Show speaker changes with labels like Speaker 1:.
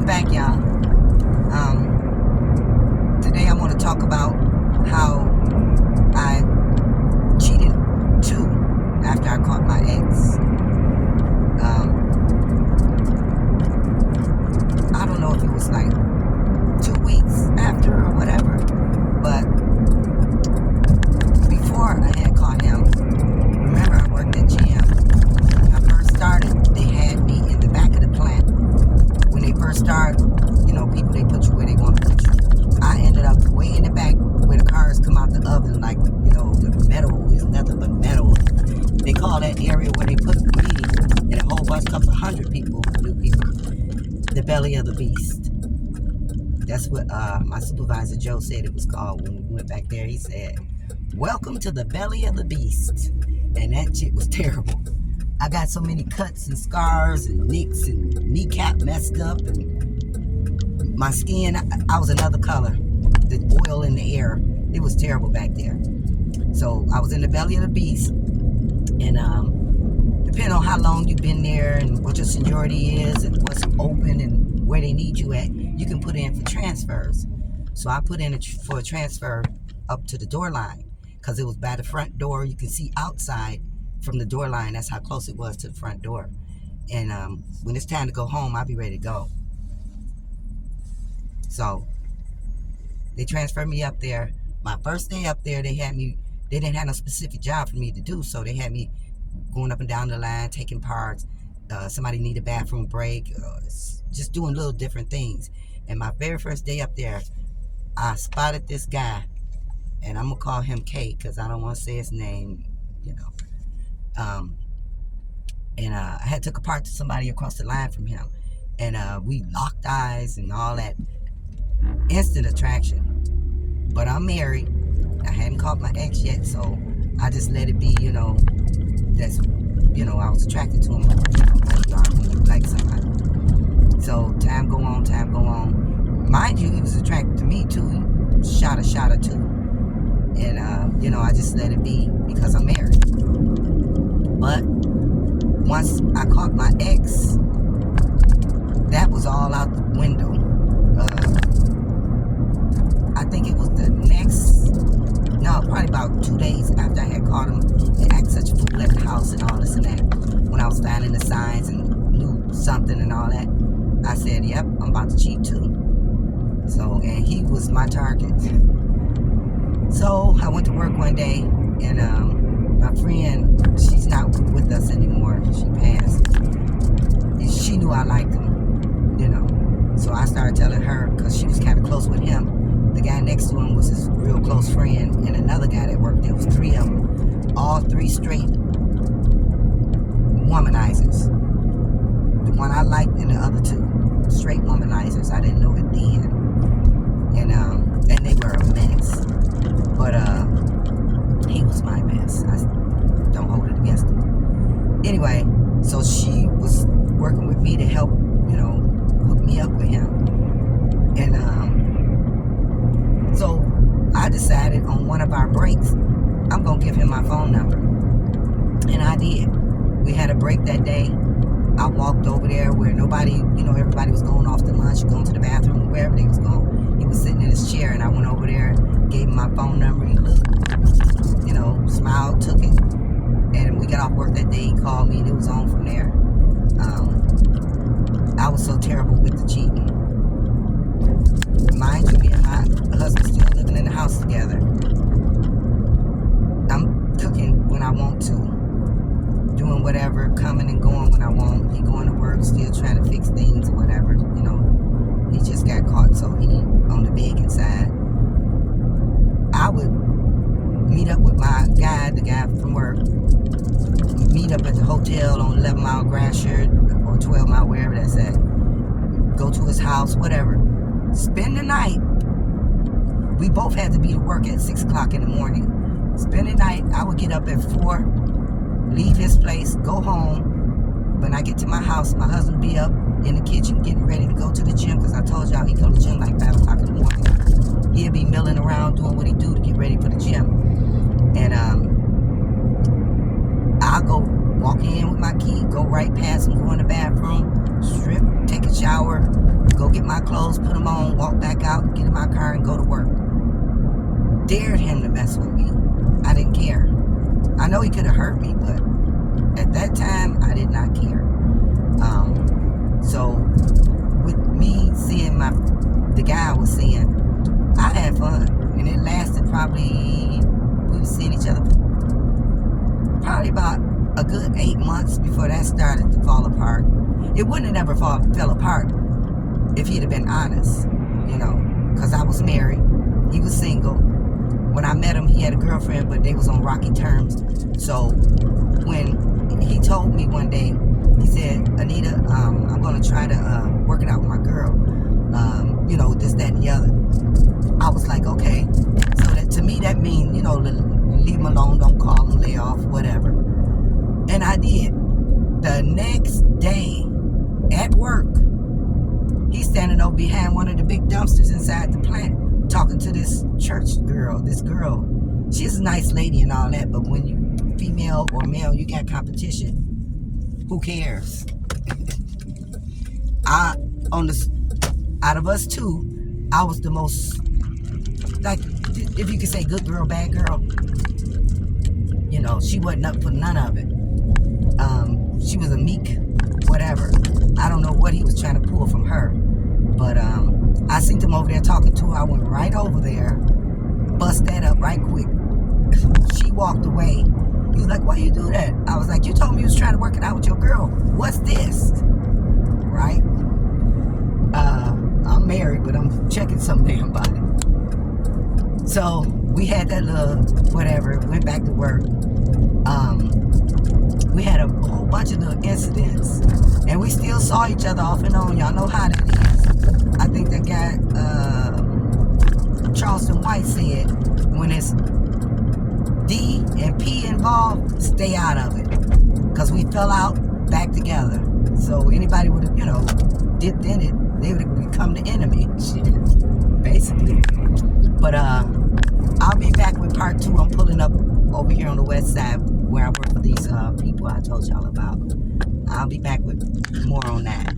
Speaker 1: Welcome back, y'all. Today I want to talk about how I cheated too after I caught my ex. I don't know if it was like 2 weeks after or whatever, but before I had caught him, remember I worked at GM. When I first started, they had me in the back of the plant. When they first start, people, they put you where they want to put you. I ended up way in the back where the cars come out the oven, like, the metal is nothing but metal. They call that area where they put me and a whole bunch, couple 100 people, new people, the belly of the beast. That's what my supervisor Joe said it was called when we went back there. He said, "Welcome to the belly of the beast." And that shit was terrible. I got so many cuts and scars and nicks and kneecap messed up, and my skin, I was another color. The oil in the air, it was terrible back there. So I was in the belly of the beast, and depending on how long you've been there and what your seniority is and what's open and where they need you at, you can put in for transfers. So I put in for a transfer up to the door line because it was by the front door. You can see outside from the door line. That's how close it was to the front door. And when it's time to go home, I'll be ready to go. So they transferred me up there. My first day up there, they didn't have no specific job for me to do, so they had me going up and down the line, taking parts. Somebody need a bathroom break, just doing little different things. And my very first day up there, I spotted this guy, and I'm gonna call him K because I don't want to say his name, And I had took a part to somebody across the line from him, and we locked eyes and all that. Instant attraction. But I'm married. I hadn't caught my ex yet, so I just let it be, that's, I was attracted to him like you are when you like somebody. So time go on. Mind you, he was attracted to me too. He shot or two. And, I just let it be because I'm married. But once I caught my ex, that was all out the window. I think it was probably about 2 days after I had caught him and acted such a fool at the house and all this and that. When I was finding the signs and knew something and all that, I said, yep, I'm about to cheat too. So, and he was my target. So I went to work one day, and my friend, she's not with us anymore. She passed. And she knew I liked him, So I started telling her, because she was kind of close with him. The guy next to him was his real close friend, and another guy that worked there. Was 3 of them. All 3 straight womanizers. The one I liked and the other 2 straight womanizers. I didn't know it then. And they were a mess. But he was my mess. I don't hold it against him. Anyway, so she was working with me to help, hook me up with him. And so I decided on one of our breaks, I'm going to give him my phone number. And I did. We had a break that day. I walked over there where nobody, everybody was going off to lunch, going to the bathroom, wherever they was going. He was sitting in his chair, and I went over there, gave him my phone number. He looked, smiled, took it. And we got off work that day. He called me, and it was on from there. I was so terrible with the cheating. Mind you, me and my husband still living in the house together. I'm cooking when I want to, doing whatever, coming and going when I want. He going to work, still trying to fix things or whatever. He just got caught, so he on the begging side. I would meet up with my guy, the guy from work. We'd meet up at the hotel on 11 Mile Gratiot or 12 Mile, wherever that's at. Go to his house, whatever. Spend the night. We both had to be to work at 6 o'clock in the morning. Spend the night. I would get up at 4, leave his place, go home. When I get to my house, my husband be up in the kitchen getting ready to go to the gym, because I told y'all he go to the gym like 5 o'clock in the morning. He'll be milling around doing what he do to get ready for the gym. And I'll go walk in with my key, go right past him, go in the bathroom, strip, take a shower, go get my clothes, put them on, walk back out, get in my car, and go to work. Dared him to mess with me. I didn't care. I know he could have hurt me, but at that time, I did not care. So with me seeing the guy I was seeing, I had fun, and it lasted probably, we were seeing each other probably about a good 8 months before that started to fall apart. It wouldn't have never fell apart if he'd have been honest, because I was married, he was single. When I met him, he had a girlfriend, but they was on rocky terms. So when he told me one day, he said, Anita, I'm going to try to work it out with my girl, this, that, and the other. I was like, okay. So that, to me, that means, leave him alone, don't call him, lay off, whatever. And I did. The next day at work, he's standing over behind one of the big dumpsters inside the plant talking to this church girl, this girl. She's a nice lady and all that, but when you female or male, you got competition. Who cares? Out of us two, I was the most, like, if you could say good girl, bad girl. She wasn't up for none of it. She was a meek, whatever. I don't know what he was trying to pull from her. But I seen him over there talking to her. I went right over there, bust that up right quick. She walked away. He was like, why you do that? I was like, you told me you was trying to work it out with your girl. What's this? Right? I'm married, but I'm checking some damn body. So we had that little whatever, went back to work. We had a whole bunch of little incidents, and we still saw each other off and on. Y'all know how that is. I think that guy, Charleston White, said, when it's D and P involved, stay out of it. Because we fell out back together. So anybody would have, dipped in it, they would have become the enemy. Basically. But I'll be back with part 2. I'm pulling up over here on the west side where I work for these people I told y'all about. I'll be back with more on that.